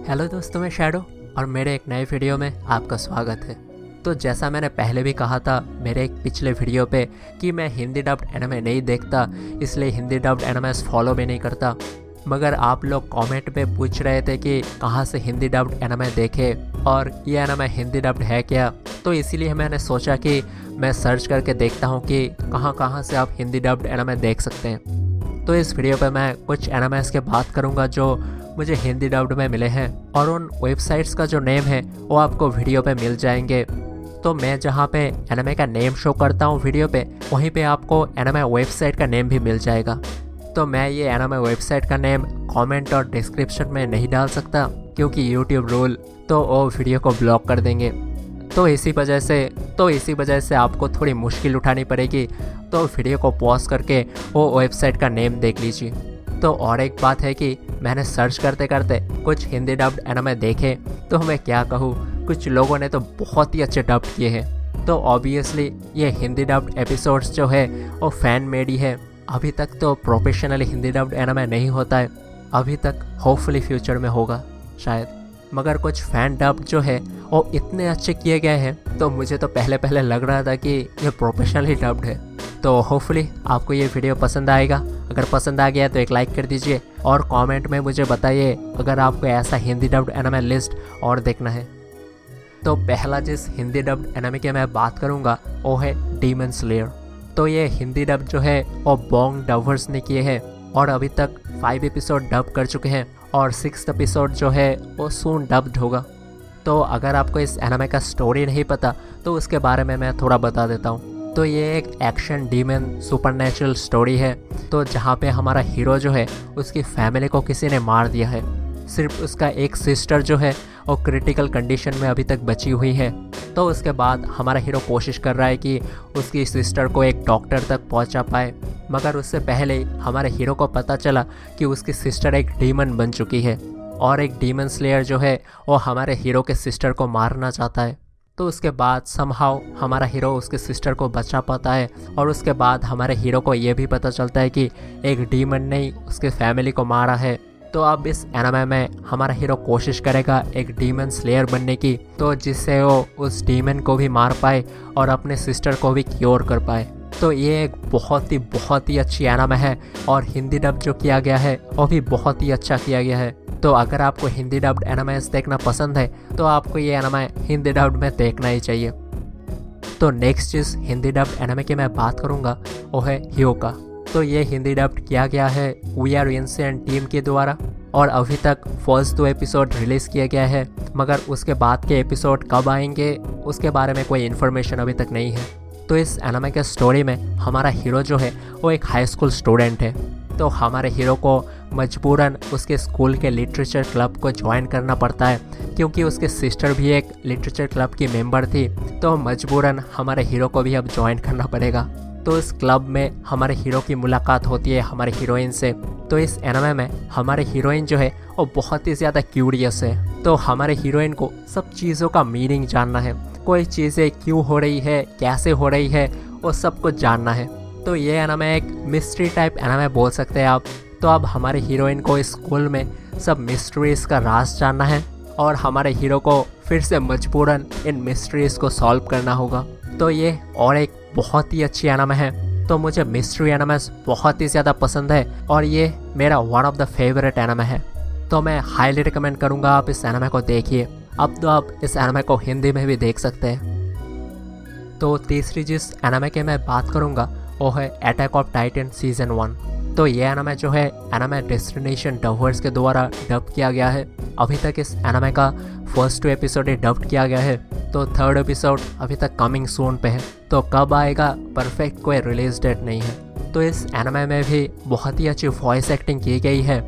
Hello दोस्तों, मैं shadow और मेरे एक नए वीडियो में आपका स्वागत है। तो जैसा मैंने पहले भी कहा था मेरे एक पिछले वीडियो पे कि मैं हिंदी डब्ड एनिमे नहीं देखता, इसलिए हिंदी डब्ड एनिमेस फॉलो भी नहीं करता। मगर आप लोग कमेंट पे पूछ रहे थे कि कहाँ से हिंदी डब्ड एनिमे देखे और ये एनिमे हिंदी डब्ड है क्या, तो इसीलिए मैंने सोचा कि मैं सर्च करके देखता हूँ कि कहाँ से आप हिंदी डब्ड एनिमे देख सकते हैं। तो इस वीडियो पे मैं कुछ एनिमेस के बात करूँगा जो मुझे हिंदी डब्ड में मिले हैं, और उन वेबसाइट्स का जो नेम है वो आपको वीडियो पे मिल जाएंगे। तो मैं जहाँ पे एनिमे का नेम शो करता हूँ वीडियो पे, वहीं पे आपको एनिमे वेबसाइट का नेम भी मिल जाएगा। तो मैं ये एनिमे वेबसाइट का नेम कमेंट और डिस्क्रिप्शन में नहीं डाल सकता क्योंकि यूट्यूब रूल तो वो वीडियो को ब्लॉक कर देंगे। तो इसी वजह से आपको थोड़ी मुश्किल उठानी पड़ेगी। तो वीडियो को पॉज करके वो वेबसाइट का नेम देख लीजिए। तो और एक बात है कि मैंने सर्च करते करते कुछ हिंदी डब्ड एनिमे देखे, तो मैं क्या कहूँ, कुछ लोगों ने तो बहुत ही अच्छे डब्ड किए हैं। तो ऑब्वियसली ये हिंदी डब्ड एपिसोड्स जो है वो फैन मेड ही है। अभी तक तो प्रोफेशनली हिंदी डब्ड एनिमे नहीं होता है, अभी तक होपफुली फ्यूचर में होगा शायद। मगर कुछ फैन डब्ड जो है वो इतने अच्छे किए गए हैं, तो मुझे तो पहले लग रहा था कि ये प्रोफेशनली डब्ड है। तो होपफुली आपको ये वीडियो पसंद आएगा। अगर पसंद आ गया तो एक लाइक कर दीजिए और कमेंट में मुझे बताइए अगर आपको ऐसा हिंदी डब्ड एनिमे लिस्ट और देखना है। तो पहला जिस हिंदी डब्ड एनिमे की मैं बात करूँगा वो है डीमन स्लेयर। तो ये हिंदी डब जो है वो बोंग डबर्स ने किए हैं और अभी तक 5 एपिसोड डब कर चुके हैं और 6th एपिसोड जो है वो सून डब्ड होगा। तो अगर आपको इस एनिमे का स्टोरी नहीं पता तो उसके बारे में मैं थोड़ा बता देता हूँ। तो ये एक एक्शन डीमन सुपरनैचुरल स्टोरी है, तो जहाँ पे हमारा हीरो जो है उसकी फैमिली को किसी ने मार दिया है। सिर्फ उसका एक सिस्टर जो है वो क्रिटिकल कंडीशन में अभी तक बची हुई है। तो उसके बाद हमारा हीरो कोशिश कर रहा है कि उसकी सिस्टर को एक डॉक्टर तक पहुंचा पाए, मगर उससे पहले हमारे हीरो को पता चला कि उसकी सिस्टर एक डीमन बन चुकी है और एक डीमन स्लेयर जो है वो हमारे हीरो के सिस्टर को मारना चाहता है। तो उसके बाद समहाउ हमारा हीरो उसके सिस्टर को बचा पाता है और उसके बाद हमारे हीरो को ये भी पता चलता है कि एक डीमन ने उसके फैमिली को मारा है। तो अब इस एनिमे में हमारा हीरो कोशिश करेगा एक डीमन स्लेयर बनने की, तो जिससे वो उस डीमन को भी मार पाए और अपने सिस्टर को भी क्योर कर पाए। तो ये एक बहुत ही अच्छी एनिमे है और हिंदी डब जो किया गया है वो भी बहुत ही अच्छा किया गया है। तो अगर आपको हिंदी डब्ड एनिमेस देखना पसंद है तो आपको ये एनिमे हिंदी डब्ड में देखना ही चाहिए। तो नेक्स्ट जिस हिंदी डब्ड एनिमे की मैं बात करूँगा वो है ह्योका। तो ये हिंदी डब्ड किया गया है वी आर इंसेंट टीम के द्वारा और अभी तक फर्स्ट 2 एपिसोड रिलीज़ किया गया है, मगर उसके बाद के एपिसोड कब आएंगे उसके बारे में कोई इन्फॉर्मेशन अभी तक नहीं है। तो इस एनिमे के स्टोरी में हमारा हीरो जो है वो एक हाई स्कूल स्टूडेंट है। तो हमारे हीरो को मजबूरन उसके स्कूल के लिटरेचर क्लब को ज्वाइन करना पड़ता है, क्योंकि उसके सिस्टर भी एक लिटरेचर क्लब की मेंबर थी। तो मजबूरन हमारे हीरो को भी अब ज्वाइन करना पड़ेगा। तो इस क्लब में हमारे हीरो की मुलाकात होती है हमारे हीरोइन से। तो इस एनिमे में हमारे हीरोइन जो है वो बहुत ही ज़्यादा क्यूरियस है। तो हमारे हीरोइन को सब चीज़ों का मीनिंग जानना है, कोई चीज़ें क्यों हो रही है, कैसे हो रही है, वो सब कुछ जानना है। तो ये एनिमे एक मिस्ट्री टाइप एनिमे बोल सकते हैं आप। तो अब हमारे हीरोइन को इस स्कूल में सब मिस्ट्रीज़ का राज जानना है और हमारे हीरो को फिर से मजबूरन इन मिस्ट्रीज़ को सॉल्व करना होगा। तो ये और एक बहुत ही अच्छी एनिमे है। तो मुझे मिस्ट्री एनिमेस बहुत ही ज़्यादा पसंद है और ये मेरा one of the favourite anime है। तो मैं हाईली रिकमेंड करूँगा आप इस एनिमे को देखिए। अब तो आप इस एनिमे को हिंदी में भी देख सकते हैं। तो तीसरी जिस एनिमे की मैं बात करूँगा वो है अटैक ऑफ टाइटन सीजन 1। तो ये एनिमे जो है एनिमे डेस्टिनेशन डबर्स के द्वारा डब किया गया है। अभी तक इस एनिमे का फर्स्ट 2 एपिसोड ही डब किया गया है, तो 3rd एपिसोड अभी तक कमिंग सून पे है। तो कब आएगा परफेक्ट कोई रिलीज डेट नहीं है। तो इस एनिमे में भी बहुत ही अच्छी वॉइस एक्टिंग की गई है,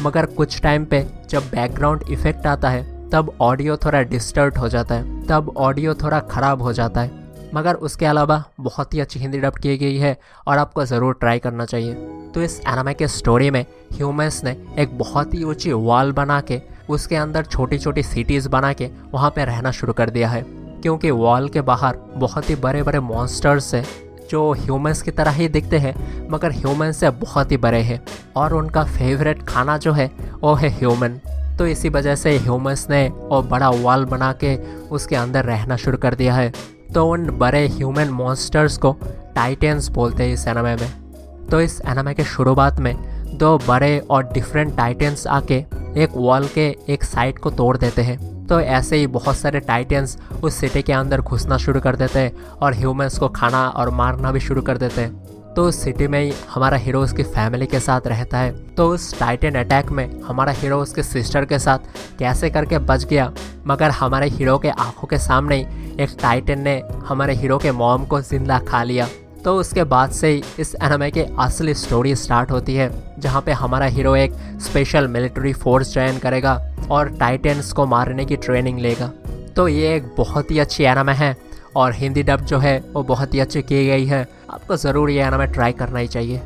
मगर कुछ टाइम पे जब बैकग्राउंड इफेक्ट आता है तब ऑडियो थोड़ा डिस्टर्ब हो जाता है, तब ऑडियो थोड़ा ख़राब हो जाता है। मगर उसके अलावा बहुत ही अच्छी हिंदी डब की गई है और आपको ज़रूर ट्राई करना चाहिए। तो इस एनिमे के स्टोरी में ह्यूमंस ने एक बहुत ही ऊंची वॉल बना के उसके अंदर छोटी छोटी सिटीज़ बना के वहाँ पे रहना शुरू कर दिया है, क्योंकि वॉल के बाहर बहुत ही बड़े बड़े मॉन्स्टर्स हैं जो ह्यूमंस की तरह ही दिखते हैं, मगर ह्यूमंस से बहुत ही बड़े हैं और उनका फेवरेट खाना जो है वो है ह्यूमन। तो इसी वजह से ह्यूमंस ने और बड़ा वॉल बना के उसके अंदर रहना शुरू कर दिया है। तो उन बड़े ह्यूमन मॉन्स्टर्स को टाइटेंस बोलते हैं इस एनिमे में। तो इस एनिमे के शुरुआत में 2 बड़े और डिफरेंट टाइटेंस आके एक वॉल के एक साइड को तोड़ देते हैं। तो ऐसे ही बहुत सारे टाइटेंस उस सिटी के अंदर घुसना शुरू कर देते हैं और ह्यूमंस को खाना और मारना भी शुरू कर देते हैं। तो उस सिटी में ही हमारा हीरो उसकी फैमिली के साथ रहता है। तो उस टाइटन अटैक में हमारा हीरो उसके सिस्टर के साथ कैसे करके बच गया, मगर हमारे हीरो के आंखों के सामने ही एक टाइटन ने हमारे हीरो के मॉम को जिंदा खा लिया। तो उसके बाद से ही इस एनिमे की असली स्टोरी स्टार्ट होती है, जहाँ पे हमारा हीरो एक स्पेशल मिलिट्री फोर्स ज्वाइन करेगा और टाइटन्स को मारने की ट्रेनिंग लेगा। तो ये एक बहुत ही अच्छी एनिमे है और हिंदी डब जो है वो बहुत ही अच्छी की गई है। आपको ज़रूर ये एनिमे ट्राई करना ही चाहिए।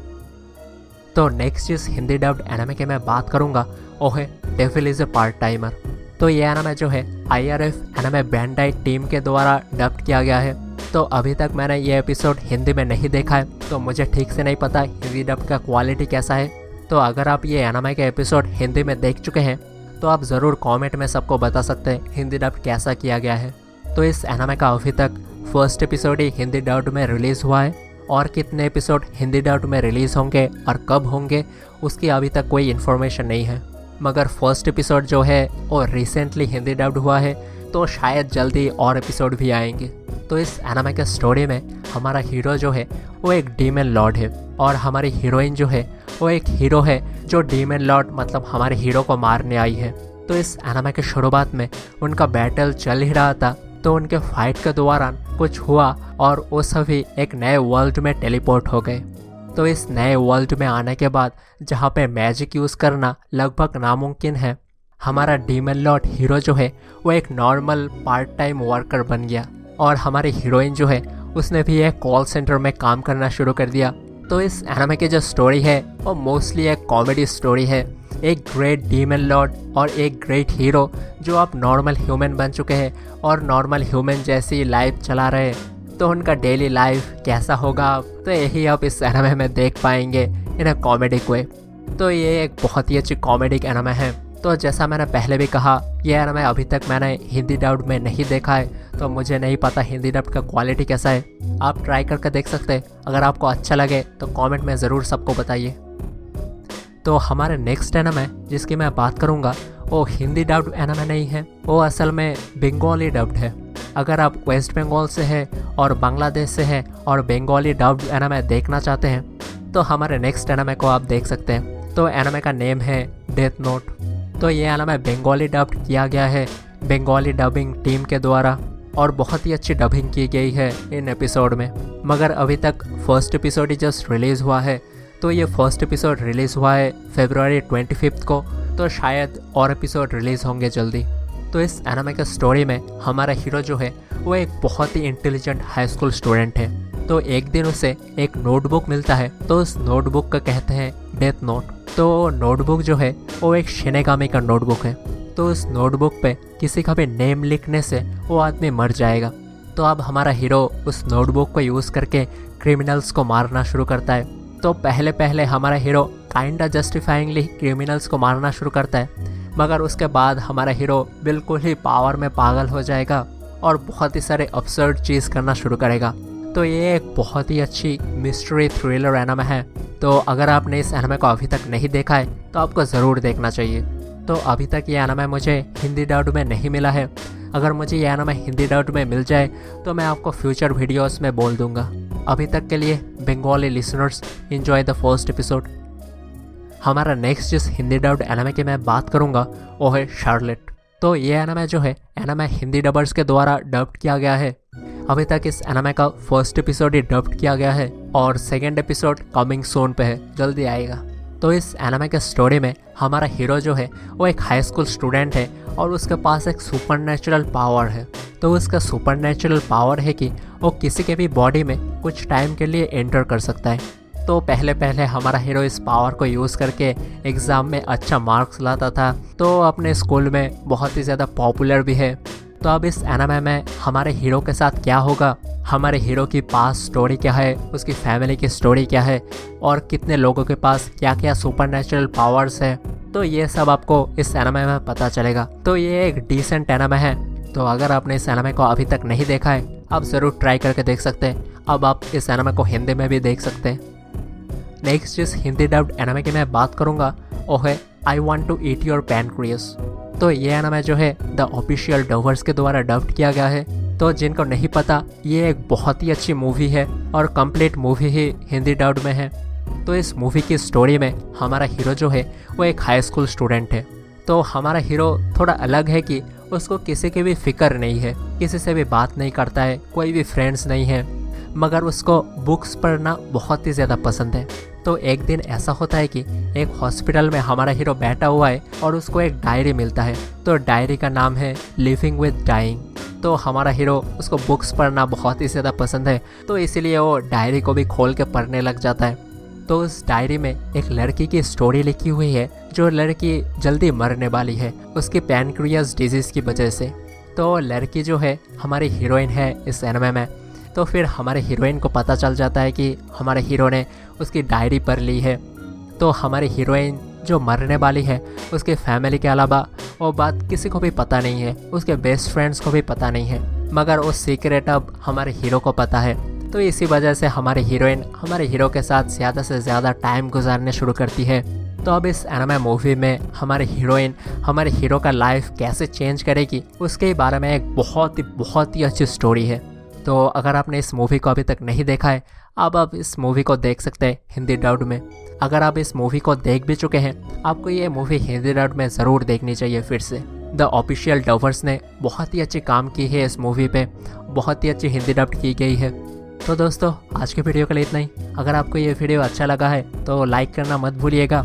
तो नेक्स्ट जिस हिंदी डब्ड एनिमे की मैं बात करूँगा वो है devil is a part timer. तो ये एनिमे जो है IRF एनिमे बैंडाई टीम के द्वारा डब्ड किया गया है। तो अभी तक मैंने ये एपिसोड हिंदी में नहीं देखा है, तो मुझे ठीक से नहीं पता हिंदी डब का क्वालिटी कैसा है। तो अगर आप ये एनिमे के एपिसोड हिंदी में देख चुके हैं तो आप ज़रूर कमेंट में सबको बता सकते हैं हिंदी डब कैसा किया गया है। तो इस एनिमे का अभी तक फर्स्ट एपिसोड ही हिंदी डब्ड में रिलीज़ हुआ है और कितने एपिसोड हिंदी डब्ड में रिलीज़ होंगे और कब होंगे उसकी अभी तक कोई इन्फॉर्मेशन नहीं है। मगर फर्स्ट एपिसोड जो है वो रिसेंटली हिंदी डब्ड हुआ है, तो शायद जल्दी और एपिसोड भी आएंगे। तो इस एनिमे के स्टोरी में हमारा हीरो जो है वो एक डीमन लॉर्ड है और हमारी हीरोइन जो है वो एक हीरो है जो डीमन लॉर्ड मतलब हमारे हीरो को मारने आई है। तो इस एनिमे के शुरुआत में उनका बैटल चल ही रहा था, तो उनके फाइट के दौरान कुछ हुआ और वो सभी एक नए वर्ल्ड में टेलीपोर्ट हो गए। तो इस नए वर्ल्ड में आने के बाद जहाँ पे मैजिक यूज़ करना लगभग नामुमकिन है, हमारा डीमन लॉर्ड हीरो जो है वो एक नॉर्मल पार्ट टाइम वर्कर बन गया और हमारी हीरोइन जो है उसने भी एक कॉल सेंटर में काम करना शुरू कर दिया। तो इस एनिमे की जो स्टोरी है वो मोस्टली एक कॉमेडी स्टोरी है। एक ग्रेट डीमन लॉर्ड और एक ग्रेट हीरो जो अब नॉर्मल ह्यूमन बन चुके हैं और नॉर्मल ह्यूमन जैसी लाइफ चला रहे हैं। तो उनका डेली लाइफ कैसा होगा तो यही आप इस एनिमे में देख पाएंगे इन अ कॉमेडिक वे। तो ये एक बहुत ही अच्छी कॉमेडिक एनिमे है। तो जैसा मैंने पहले भी कहा, ये एनिमे अभी तक मैंने हिंदी डब्ड में नहीं देखा है, तो मुझे नहीं पता हिंदी डब्ड का क्वालिटी कैसा है। आप ट्राई करके देख सकते हैं। अगर आपको अच्छा लगे तो कमेंट में ज़रूर सबको बताइए। तो हमारे नेक्स्ट एनिमे जिसकी मैं बात करूँगा वो हिंदी डब्ड एनिमे नहीं है, वो असल में बंगाली डब्ड है। अगर आप वेस्ट बंगाल से हैं और बांग्लादेश से हैं और बंगाली डब्ड एनिमे देखना चाहते हैं तो हमारे नेक्स्ट एनिमे को आप देख सकते हैं। तो एनिमे का नेम है डेथ नोट। तो ये एनिमे बंगाली डब्ड किया गया है बंगाली डबिंग टीम के द्वारा और बहुत ही अच्छी डबिंग की गई है इन एपिसोड में। मगर अभी तक फर्स्ट एपिसोड ही जस्ट रिलीज़ हुआ है। तो ये फर्स्ट एपिसोड रिलीज़ हुआ है February 25 को, तो शायद और एपिसोड रिलीज़ होंगे जल्दी। तो इस एनिमे के स्टोरी में हमारा हीरो जो है वो एक बहुत ही इंटेलिजेंट हाई स्कूल स्टूडेंट है। तो एक दिन उसे एक नोटबुक मिलता है, तो उस नोटबुक का कहते हैं डेथ नोट। तो नोटबुक जो है वो एक शिनेगामी का नोटबुक है। तो उस नोटबुक पे किसी का भी नेम लिखने से वो आदमी मर जाएगा। तो अब हमारा हीरो उस नोटबुक को यूज़ करके क्रिमिनल्स को मारना शुरू करता है। तो पहले पहले हमारा हीरो काइंडा जस्टिफाइंगली क्रिमिनल्स को मारना शुरू करता है, मगर उसके बाद हमारा हीरो बिल्कुल ही पावर में पागल हो जाएगा और बहुत ही सारे अब्सर्ड चीज़ करना शुरू करेगा। तो ये एक बहुत ही अच्छी मिस्ट्री थ्रिलर एनिमे है। तो अगर आपने इस एनिमे को अभी तक नहीं देखा है तो आपको ज़रूर देखना चाहिए। तो अभी तक ये एनिमे मुझे हिंदी डब्ड में नहीं मिला है। अगर मुझे ये एनिमे हिंदी डब्ड में मिल जाए तो मैं आपको फ्यूचर वीडियोस में बोल दूंगा। अभी तक के लिए Bengali listeners enjoy the first episode. हमारा नेक्स्ट जिस हिंदी डब्ड एनिमे की मैं बात करूंगा वो है शार्लेट। तो ये एनिमे जो है एनिमे हिंदी डबर्स के द्वारा डब्ड किया गया है। अभी तक इस एनिमे का फर्स्ट एपिसोड ही डब्ड किया गया है और सेकेंड एपिसोड कमिंग सून पे है, जल्दी आएगा। तो इस एनिमे के स्टोरी में हमारा हीरो जो है वो एक हाई स्कूल स्टूडेंट है और उसके पास एक सुपरनेचुरल पावर है। तो उसका सुपरनेचुरल पावर है कि वो किसी के भी बॉडी में कुछ टाइम के लिए एंटर कर सकता है। तो पहले पहले हमारा हीरो इस पावर को यूज़ करके एग्ज़ाम में अच्छा मार्क्स लाता था, तो अपने स्कूल में बहुत ही ज़्यादा पॉपुलर भी है। तो अब इस एनिमे में हमारे हीरो के साथ क्या होगा, हमारे हीरो की पास्ट स्टोरी क्या है, उसकी फैमिली की स्टोरी क्या है और कितने लोगों के पास क्या क्या सुपरनेचुरल पावर्स है, तो ये सब आपको इस एनिमे में पता चलेगा। तो ये एक डिसेंट एनिमे है। तो अगर आपने इस एनिमे को अभी तक नहीं देखा है, आप ज़रूर ट्राई करके देख सकते हैं। अब आप इस एनिमे को हिंदी में भी देख सकते हैं। नेक्स्ट जिस हिंदी डब्ड एनिमे की मैं बात करूँगा वो है I want to eat your pancreas. तो ये एनिमे जो है द ऑफिशियल डवर्स के द्वारा डब्ड किया गया है। तो जिनको नहीं पता, ये एक बहुत ही अच्छी मूवी है और कंप्लीट मूवी ही हिंदी डब्ड में है। तो इस मूवी की स्टोरी में हमारा हीरो जो है वो एक हाई स्कूल स्टूडेंट है। तो हमारा हीरो थोड़ा अलग है कि उसको किसी की भी फिक्र नहीं है, किसी से भी बात नहीं करता है, कोई भी फ्रेंड्स नहीं है, मगर उसको बुक्स पढ़ना बहुत ही ज़्यादा पसंद है। तो एक दिन ऐसा होता है कि एक हॉस्पिटल में हमारा हीरो बैठा हुआ है और उसको एक डायरी मिलता है। तो डायरी का नाम है लिविंग विद डाइंग। तो हमारा हीरो उसको बुक्स पढ़ना बहुत ही ज़्यादा पसंद है, तो इसीलिए वो डायरी को भी खोल के पढ़ने लग जाता है। तो उस डायरी में एक लड़की की स्टोरी लिखी हुई है, जो लड़की जल्दी मरने वाली है उसकी पैनक्रियास डिजीज़ की वजह से। तो लड़की जो है हमारी हीरोइन है इस एनिमे में। तो फिर हमारे हीरोइन को पता चल जाता है कि हमारे हीरो ने उसकी डायरी पढ़ ली है। तो हमारी हीरोइन जो मरने वाली है उसके फैमिली के अलावा वो बात किसी को भी पता नहीं है, उसके बेस्ट फ्रेंड्स को भी पता नहीं है, मगर वो सीक्रेट अब हमारे हीरो को पता है। तो इसी वजह से हमारी हीरोइन हमारे हीरो के साथ ज़्यादा से ज़्यादा टाइम गुजारने शुरू करती है। तो अब इस एनिमे मूवी में हमारे हीरोइन हमारे हीरो का लाइफ कैसे चेंज करेगी उसके बारे में एक बहुत ही अच्छी स्टोरी है। तो अगर आपने इस मूवी को अभी तक नहीं देखा है, अब आप इस मूवी को देख सकते हैं हिंदी डब्ड में। अगर आप इस मूवी को देख भी चुके हैं, आपको ये मूवी हिंदी डब्ड में ज़रूर देखनी चाहिए फिर से। द ऑफिशियल डवर्स ने बहुत ही अच्छी काम की है इस मूवी पे, बहुत ही अच्छी हिंदी डब्ड की गई है। तो दोस्तों आज के वीडियो के लिए इतना ही। अगर आपको ये वीडियो अच्छा लगा है तो लाइक करना मत भूलिएगा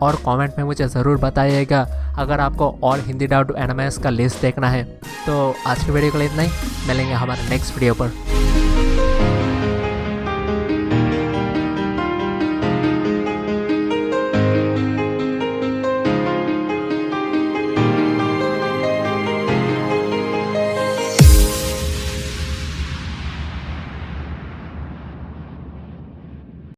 और कमेंट में मुझे ज़रूर बताइएगा अगर आपको और हिंदी डब्ड एनिमेस का लिस्ट देखना है। तो आज के वीडियो के लिए इतना ही, मिलेंगे हमारे नेक्स्ट वीडियो पर।